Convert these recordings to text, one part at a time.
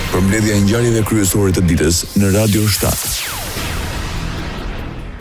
Përmbledhja e ngjarjeve kryesore të ditës në Radio 7.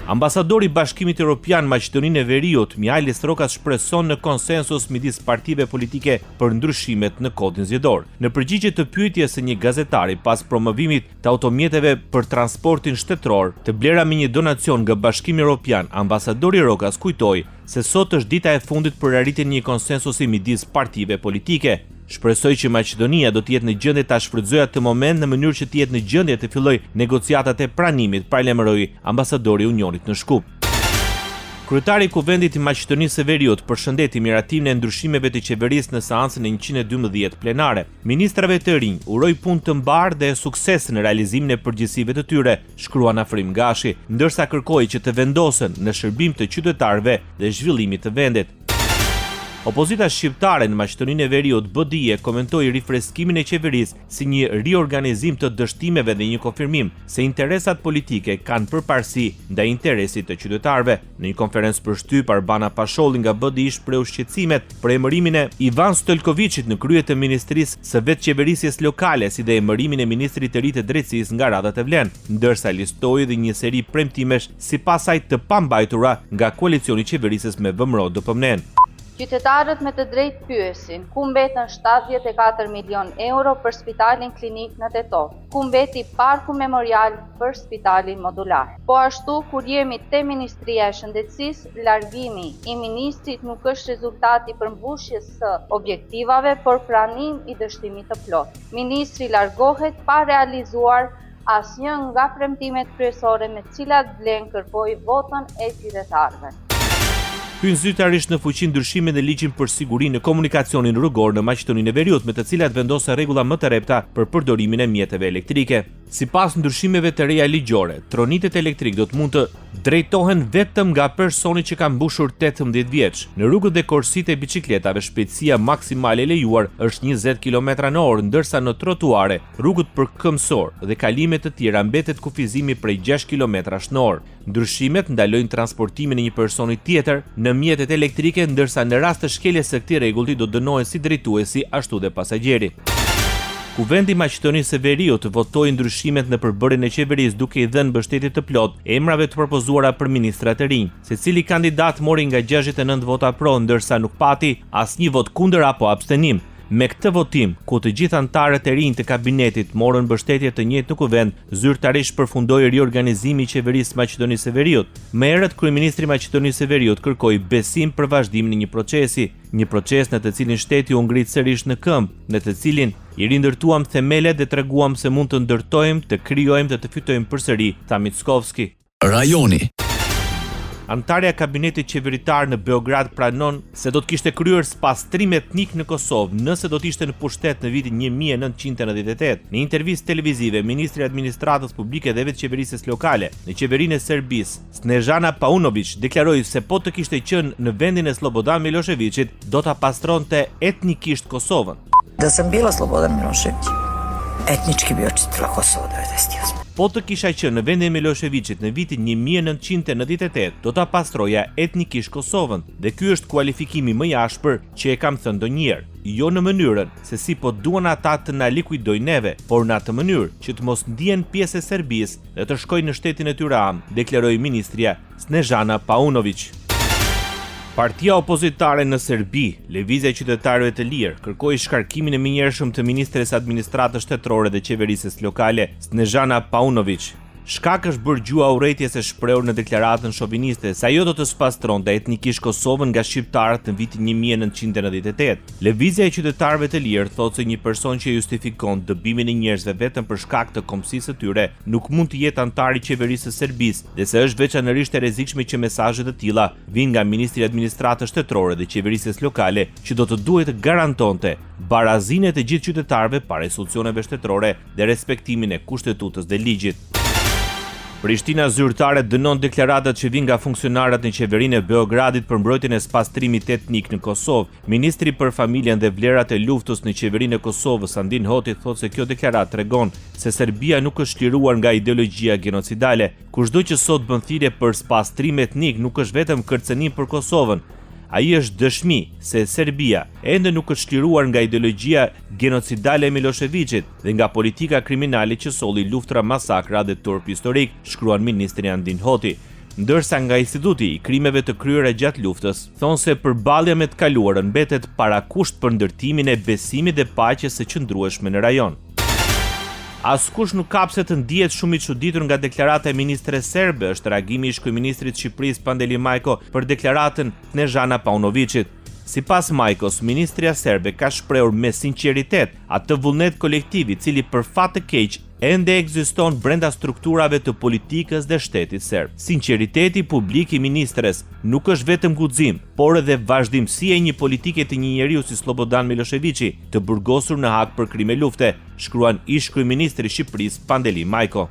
Ambasadori i Bashkimit Evropian Maqedoninë e Veriut, Mihalis Rokas, shpreson në konsensus midis partive politike për ndryshimet në kodin zgjedhor. Në përgjigje të pyetjes së një gazetari pas promovimit të automjeteve për transportin shtetëror, të blera me një donacion nga Bashkimi Evropian, ambasadori Rokas kujtoi se sot është dita e fundit për arritjen e një konsensusi midis partive politike. Shpresoj që Maqedonia do të jetë në gjendje ta shfrytëzojë atë moment në mënyrë që të jetë në gjendje të fillojë negociatat e pranimit, paralajmëroi ambasadori i Unionit në Shkup. Kryetari i Kuvendit i Maqedonisë së Veriut përshëndeti miratimin e ndryshimeve të qeverisë në seancën e 112 plenare. Ministrave të rinj uroi punë të mbarë dhe sukses në realizimin e përgjegjësive të tyre, shkruan Afrim Gashi, ndërsa kërkoi që të vendosen në shërbim të qytetarëve dhe zhvillimit të vendit. Opozita shqiptare në Maqedoninë e Veriut, BDI, komentoi rifreskimin e qeverisë si një riorganizim të dështimeve dhe një konfirmim se interesat politike kanë përparësi ndaj interesit të qytetarëve. Në një konferencë për shtyp, Arbana Pasholli nga BDI shpreu shqetësimet për emërimin e Ivan Stojkovićit në krye të Ministrisë së Vetëqeverisjes Lokale, si dhe emërimin e Ministrit të ri të Drejtësisë nga radhat e Vlen, ndërsa listoi dhe një seri premtimesh sipas saj të pambajtura nga koalicioni i qeverisës me VMRO DPMN. Qytetarët me të drejtë pyesin, ku mbetën 74 milion euro për spitalin klinik në Tetov, ku mbeti parku memorial për spitalin modular. Po ashtu, kur jemi te Ministria e Shëndetësisë, largimi i ministrit nuk është rezultati përmbushjes së objektivave, por pranim i dështimit të plot. Ministri largohet pa realizuar asnjë nga premtimet kryesore me të cilat Vlen kërkoi votën e qytetarëve. Hyn zyrtarisht në fuqi ndryshimet në ligjin për sigurinë në komunikacionin rrugor në Maqedoninë e Veriut, me të cilat vendosen rregulla më të repta për përdorimin e mjeteve elektrike. Sipas ndryshimeve të reja ligjore, tronitet elektrik do të mund të drejtohen vetëm nga personi që ka mbushur 18 vjeç. Në rrugët dhe korsitë e biçikletave shpejtësia maksimale e lejuar është 20 km/h, ndërsa në trotuare, rrugët për këmbësor dhe kalime të tjera mbetet kufizimi prej 6 km/h. Ndryshimet ndalojnë transportimin e një personi tjetër në mjetet elektrike, ndërsa në rast të shkeljes së këtij rregulli do dënohen si drejtuesi ashtu dhe pasagjeri. Kuvendi i Maqedonisë së Veriut votoi ndryshimet në përbërjen e qeverisë duke i dhënë mbështetje të plot emrave të propozuara për ministrat e rinj. Secili kandidat mori nga 69 vota pro, ndërsa nuk pati asnjë vot kundër apo abstenim. Me këtë votim, ku të gjithë anëtarët e rinj të kabinetit morën mbështetje të njëjtë në kuvend, zyrtarisht përfundoi riorganizimi i qeverisë së Maqedonisë së Veriut. Më herët kryeministri i Maqedonisë së Veriut kërkoi besim për vazhdimin e një proces në të cilin shteti u ngrit sërish në këmbë, në të cilin i rindërtuam themelet dhe treguam se mund të ndërtojmë, të krijojmë dhe të fitojmë përsëri, tha Mickovski. Rajoni. Antarja kabinetit qeveritar në Beograd pranon se do të kishte kryer spastrim etnik në Kosovë nëse do të ishte në pushtet në vitin 1998. Në intervistë televizive, ministri i administratës publike dhe vetëqeverisjes lokale në qeverinë e Serbisë, Snežana Paunović, deklaroi se po të kishte qenë në vendin e Slobodan Miloševićit, do ta pastronte etnikisht Kosovën. Da sam bila Slobodan Milošević, etnički bi očistila Kosovo 98. Po të kisha qenë në vendin e Miloševićit në vitin 1998, do ta pastroja etnikisht Kosovën, dhe ky është kualifikimi më i ashpër që e kam thënë ndonjëherë. Jo në mënyrën se si po duan ata të na likuidojnë neve, por në atë mënyrë që të mos ndihen pjesë e Serbisë dhe të shkojnë në shtetin e tyre anë, deklaroi ministria Snežana Paunović. Partia opozitare në Serbi, Lëvizja e Qytetarëve të Lirë, kërkoi shkarkimin e menjëhershëm të ministres administratës shtetërore dhe qeverisjes lokale, Snežana Paunović. Shkak është bërë gjua urrëties e shprehur në deklaratën shoviniste se ajo do të spastronte etnikisht Kosovën nga shqiptarët në vitin 1998. Lëvizja e Qytetarëve të Lirë thotë se një person që justifikon dëbimin e njerëzve vetëm për shkak të kombësisë së tyre nuk mund të jetë antar i qeverisë së Serbisë, dhe se është veçanërisht e rrezikshme që mesazhe të tilla vijnë nga ministri i administratës shtetërore dhe qeverisjes lokale, që do të duhet të garantonte barazinë e të gjithë qytetarëve para institucioneve shtetërore dhe respektimin e kushtetutës dhe ligjit. Prishtina zyrtare dënon deklaratat që vijnë nga funksionarët në qeverinë e Beogradit për mbrojtjen e spastrimit etnik në Kosovë. Ministri për familjen dhe vlerat e luftës në qeverinë e Kosovës, Sandin Hoti, thotë se kjo deklaratë tregon se Serbia nuk është liruar nga ideologjia genocidale. Kushdo që sot bën thirrje për spastrim etnik nuk është vetëm kërcënim për Kosovën. Ai është dëshmi se Serbia ende nuk është çliruar nga ideologjia genocidale e Miloševićit dhe nga politika kriminale që solli luftra, masakra dhe turp historik, shkruan ministri Andin Hoti. Ndërsa nga Instituti i Krimeve të kryera gjatë luftës, thonë se përballja me të kaluarën mbetet parakusht për ndërtimin e besimit dhe paqes së qëndrueshme në rajon. Askush nuk kapse të ndihet shumë i çuditur nga deklarata e ministres serbe, është reagimi i ish-kryeministrit të Shqipërisë Pandeli Majko për deklaratën Snežana Paunovićit. Sipas Majkos, ministria serbe ka shprehur me sinqeritet atë vullnet kolektiv i cili për fat të keq ende ekziston brenda strukturave të politikës dhe shtetit serb. Sinqeriteti publik i ministres nuk është vetëm guxim, por edhe vazhdimësia e një politike të një njeriu si Slobodan Miloševići, të burgosur në hak për krime lufte, shkruan ish-kryeministri i Shqipërisë Pandeli Majko.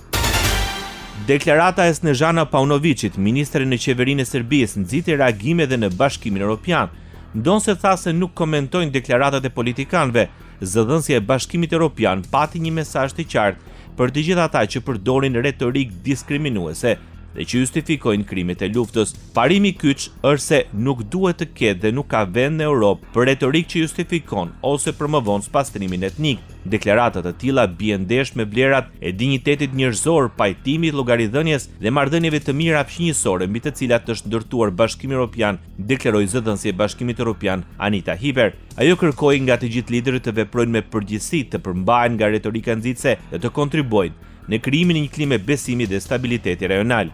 Deklarata e Snežana Paunovićit, ministre në qeverinë e Serbisë, nxiti reagime edhe në Bashkimin Evropian. Ndonse tha se nuk komentojnë deklaratat e politikanëve, zëdhënësia e Bashkimit Evropian pati një mesazh të qartë për të gjithë ata që përdorin retorik diskriminuese dhe që justifikojnë krimet e luftës. Parimi kyç është se nuk duhet të ketë dhe nuk ka vend në Europë për retorik që justifikon ose promovon spastrimin etnik. Deklaratat të tilla bien ndesh me vlerat e dinjitetit njerëzor, pajtimit, llogaridhënies dhe marrëdhënieve të mira fqinjësore mbi të cilat është ndërtuar Bashkimi Evropian, deklaroi zëdhënësia e Bashkimit Evropian Anita Hiber. Ajo kërkoi nga të gjithë liderët të veprojnë me përgjegjësi, të përmbahen nga retorika nxitëse dhe të kontribuojnë në krijimin e një klime besimi dhe stabiliteti rajonal.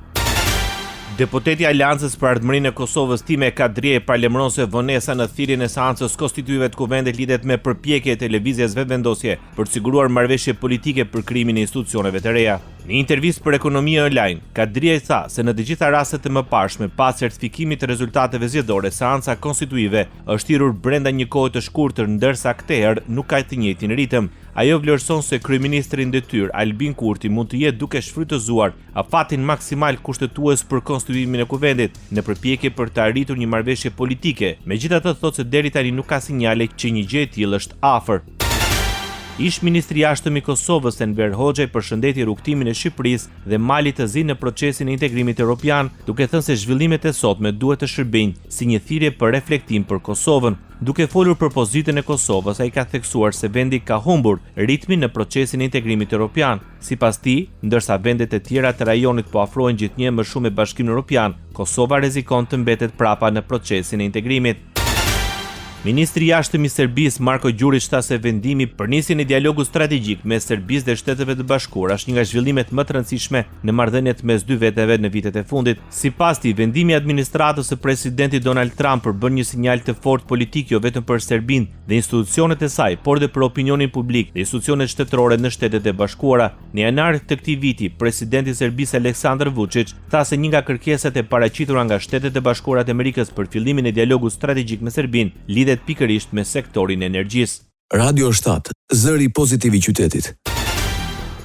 Deputeti i Aleancës për Ardhmërinë e Kosovës Time Kadrije parlemëron se vonesa në thirrjen e seancës konstituive të kuvendit lidhet me përpjekje e televizjes vetëvendosje për të siguruar marrëveshje politike për krimin e institucioneve të reja. Në intervistë për Ekonomi Online, Kadrije tha se në të gjitha rastet e mëparshme pas certifikimit të rezultateve zgjedhore, seanca konstituive është thirrur brenda një kohe të shkurtër, ndërsa këtë herë nuk ka të njëjtin ritëm. Ajo vlerëson se kryeministri në detyrë Albin Kurti mund të jetë duke shfrytëzuar afatin maksimal kushtetues për konstituimin e kuvendit në përpjekje për të arritur një marrëveshje politike. Megjithatë thotë se deri tani nuk ka sinjale që një gjë e tillë është afër. Ish-ministri i jashtëm i Kosovës Enver Hoxha përshëndeti rrugtimin e Shqipërisë dhe Malit të Zi në procesin e integrimit evropian, duke thënë se zhvillimet e sotme duhet të shërbejnë si një thirrje për reflektim për Kosovën. Duke folur për pozitën e Kosovës, ai ka theksuar se vendi ka humbur ritmin në procesin e integrimit evropian. Sipas tij, ndërsa vendet e tjera të rajonit po afrohen gjithnjë më shumë me Bashkimin Evropian, Kosova rrezikon të mbetet prapa në procesin e integrimit. Ministri i jashtëm i Serbisë Marko Gjurić tha se vendimi për nisjen e dialogut strategjik mes Serbisë dhe Shteteve të Bashkuara është një nga zhvillimet më të rëndësishme në marrëdhëniet mes dy veteve në vitet e fundit. Sipas tij, vendimi i administratës së presidentit Donald Trump për bën një sinjal të fortë politik jo vetëm për Serbinë dhe institucionet e saj, por edhe për opinionin publik dhe institucionet shtetërore në Shtetet e Bashkuara. Në janar të këtij viti, presidenti i Serbisë Aleksandar Vučić tha se një nga kërkesat e paraqitura nga Shtetet e Bashkuara të Amerikës për fillimin e dialogut strategjik me Serbinë lidhet pikërisht me sektorin e energjisë. Radio 7, zëri pozitiv i qytetit.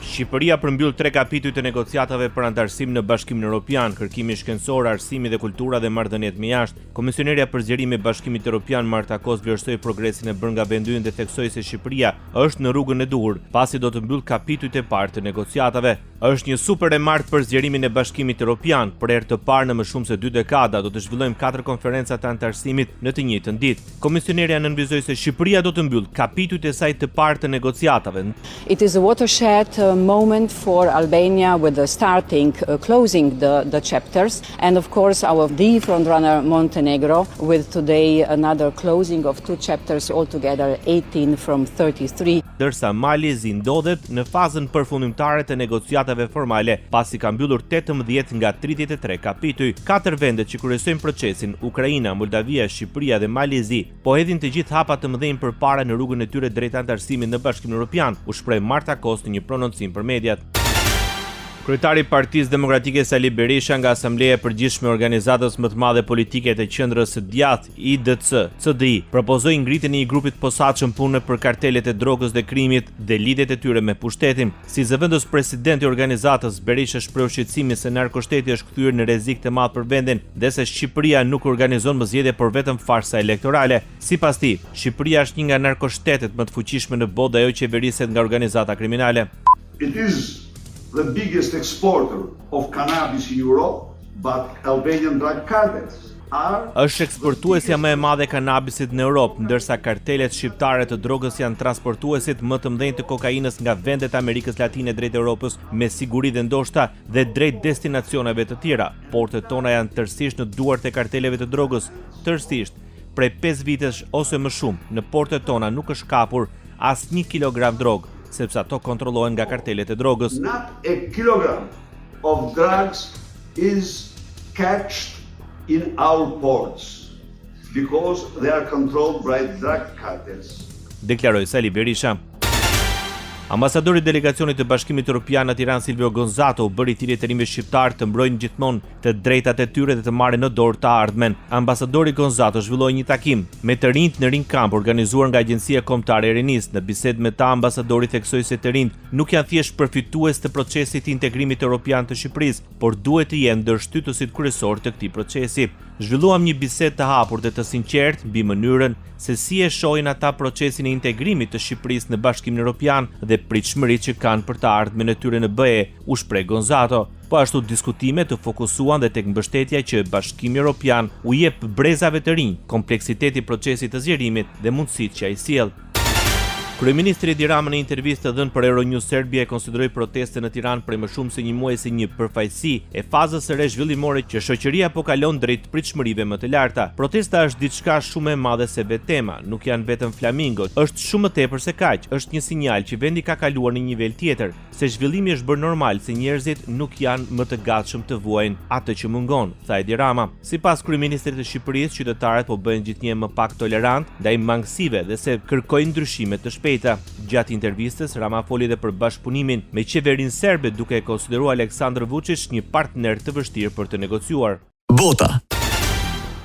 Shqipëria përmbyll 3 kapituj të negociatave për antarësim në Bashkimin Evropian, kërkimi shkencor, arsimi dhe kultura dhe marrëdhëniet me jashtë. Komisionerja për zgjerim e Bashkimit Evropian Marta Kos vlerësoi progresin e bërë nga BE-n dhe theksoi se Shqipëria është në rrugën e duhur, pasi do të mbyll kapitujt e parë të negociatave. Është një super e martë për zgjerimin e Bashkimit Evropian. Për herë të parë në më shumë se 2 dekada do të zhvillojmë 4 konferenca të antarësimit në të njëjtën ditë. Komisionerja nënvizoi se Shqipëria do të mbyll kapitujt e saj të parë të negociatave. It is a watershed moment for Albania with the closing the chapters, and of course the frontrunner Montenegro with today another closing of 2 chapters altogether, 18 from 33. Dërsa Mali Zi ndodhet në fazën përfundimtare të negociatave formale, pasi ka mbyllur 18 nga 33 kapituj. 4 vendet që kryesojnë procesin, Ukraina, Moldavia, Shqipëria dhe Mali Zi, po hedhin të gjithë hapat të mëdhenj përpara në rrugën e tyre drejt antarësimit në Bashkimin Evropian, u shpreh Marta Kos në një prononcim për mediat. Kryetari i Partisë Demokratike Sali Berisha nga Asambleja e Përgjithshme e Organizatës më të Madhe Politike të Qendrës së Djathtë IDC CDI propozoi ngritjen e një grupi të posaçëm pune për kartelet e drogës dhe krimit dhe lidhjet e tyre me pushtetin. Si zëvendës presidenti i organizatës, Berisha shpreu shqetësimin se narkoshteti është kthyer në rrezik të madh për vendin dhe se Shqipëria nuk organizon më zgjedhje por vetëm farsa elektorale. Sipas tij, Shqipëria është një nga narkoshtetet më të fuqishme në botë dhe ajo qeveriset nga organizata kriminale. It is the biggest exporter of cannabis in Europe, but Albanian drug cartels Është eksportuesja më e madhe e kanabisit në Europë, ndërsa kartelet shqiptare të drogës janë transportuesit më të mëdhenj të kokainës nga vendet e Amerikës Latine drejt Europës, me siguri dhe ndoshta dhe drejt destinacioneve të tjera. Portet tona janë tërësisht në duart e karteleve të drogës, tërësisht. Prej 5 vitesh ose më shumë, në portet tona nuk është kapur as 1 kilogram drogë, sepse ato kontrollohen nga kartelet e drogës. Not a kilogram of drugs is catched in our ports because they are controlled by drug cartels. Deklaroi Sali Berisha. Ambasadori i delegacionit të Bashkimit Evropian në Tiranë Silvio Gonzato u bëri thirrje të rinjve shqiptar të mbrojnë gjithmonë të drejtat e tyre dhe të marrin në dorë të ardhmen. Ambasadori Gonzato zhvilloi një takim me të rinjt në Rinkamp organizuar nga Agjencia Kombëtare e Rinisë. Në bisedë me ta, ambasadori theksoi se të rinjt nuk janë thjesht përfitues të procesit të integrimit evropian të Shqipërisë, por duhet të jenë ndërshtytësit kryesorë të këtij procesi. Zhvilluam një bisedë të hapur dhe të sinqertë mbi mënyrën se si e shohin ata procesin e integrimit të Shqipërisë në Bashkimin Evropian dhe pritshmëritë që kanë për të ardhmen e tyre në BE, u shpreh Gonzato. Po ashtu diskutime të fokusuan dhe tek mbështetja që Bashkimi Evropian u jep brezave të rinj, kompleksiteti i procesit të zgjerimit dhe mundësitë që ai sjell. Kryeministri Edi Rama në intervistë të dhënë për Euronews Serbia e konsideroi protestën në Tiranë prej më shumë se një muaji si një përfaqësi e fazës së re zhvillimore që shoqëria po kalon drejt pritshmërive më të larta. Protesta është diçka shumë e madhe se vetë tema, nuk janë vetëm flamingo, është shumë më tepër se kaq, është një sinjal që vendi ka kaluar në një nivel tjetër, se zhvillimi është bërë normal, se njerëzit nuk janë më të gatshëm të vuajnë atë që mungon, tha Edi Rama. Sipas kryeministrit të Shqipërisë, qytetarët po bëhen gjithnjë më pak tolerant ndaj mangësive dhe se kërkojnë ndryshime të shpejta. Gjatë intervistës, Rama foli dhe për bashkëpunimin me qeverinë serbe, duke e konsideruar Aleksandar Vučić një partner të vështirë për të negociuar. Bota.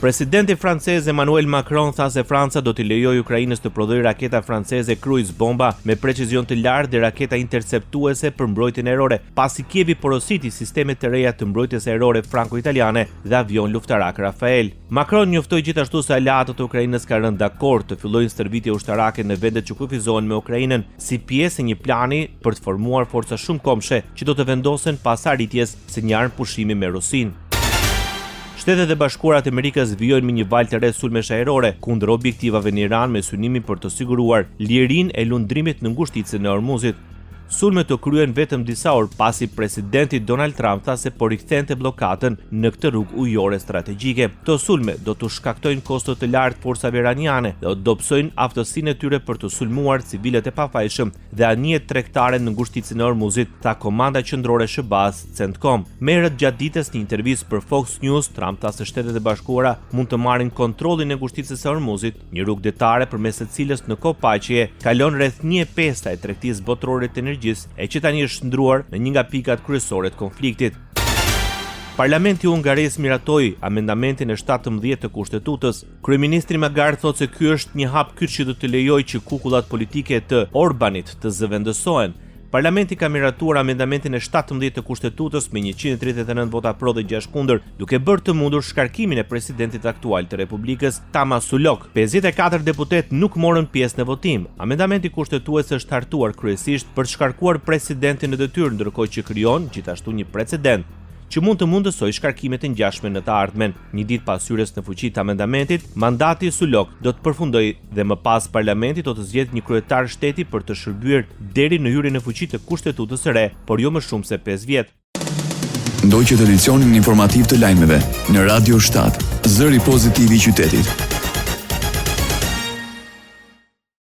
Presidenti francez Emmanuel Macron tha se Franca do t'i lejojë Ukrainës të prodhojë raketa franceze cruise bomba me precizion të lartë dhe raketa interceptuese për mbrojtjen ajrore, pasi Kievi porositi sistemet të reja të mbrojtjes ajrore franco-italiane dhe avion luftarak Rafael. Macron njoftoi gjithashtu se aleatët e Ukrainës kanë rënë dakord të fillojnë stërvitje ushtarake në vendet që kufizohen me Ukrainën si pjesë e një plani për të formuar forca shumë komshe që do të vendosen pas arritjes së një armë pushimi me Rusinë. Shtetet e Bashkuara të Amerikës vijojnë me një valë të re sulmesh ajrore kundër objektivave në Iran me synimin për të siguruar lirinë e lundrimit në ngushticën e Hormuzit. Sulmet të kryen vetëm disa orë pasi presidenti Donald Trump tha se po rikthente bllokadën në këtë rrugë ujore strategjike. Këto sulme do të shkaktojnë kosto të lartë forsave iraniane dhe do dobësojnë aftësinë e tyre për të sulmuar civilët e pafajshëm dhe anijet tregtare në ngushticën e Hormuzit, tha komanda qendrore SHBAZ CENTCOM. Merët gjatë ditës në intervistë për Fox News, Trump tha se Shtetet e Bashkuara mund të marrin kontrollin e ngushticës së Hormuzit, një rrugë detare përmes së cilës në kohë paqeje kalon rreth 1/5 e tregtisë botërore të energjisë, e që tani është ndruar në një nga pikat kryesore të konfliktit. Parlamenti hungares miratoi amendamentin e 17 të Kushtetutës. Kryeministri Magard thotë se ky është një hap kyç që do të lejojë që kukullat politike të Orbanit të zëvendësohen. Parlamenti ka miratuar amendamentin e 17 të Kushtetutës me 139 vota pro dhe 6 kundër, duke bërë të mundur shkarkimin e presidentit aktual të Republikës, Tamas Sulok. 54 deputet nuk morën pjesë në votim. Amendamenti kushtetues është hartuar kryesisht për të shkarkuar presidentin në detyrë, ndërkohë që krijon gjithashtu një precedent që mund të mundësoj shkarkimet e ngjashme në të ardhmen. Një ditë pas hyrjes në fuqi të amendamentit, mandati i Sulok do të përfundojë dhe më pas parlamenti do të zgjedhë një kryetar shteti për të shërbyer deri në hyrjen në fuqi të Kushtetutës së re, por jo më shumë se 5 vjet. Ndoqët edicionin informativ të lajmeve në Radio 7, zëri pozitiv i qytetit.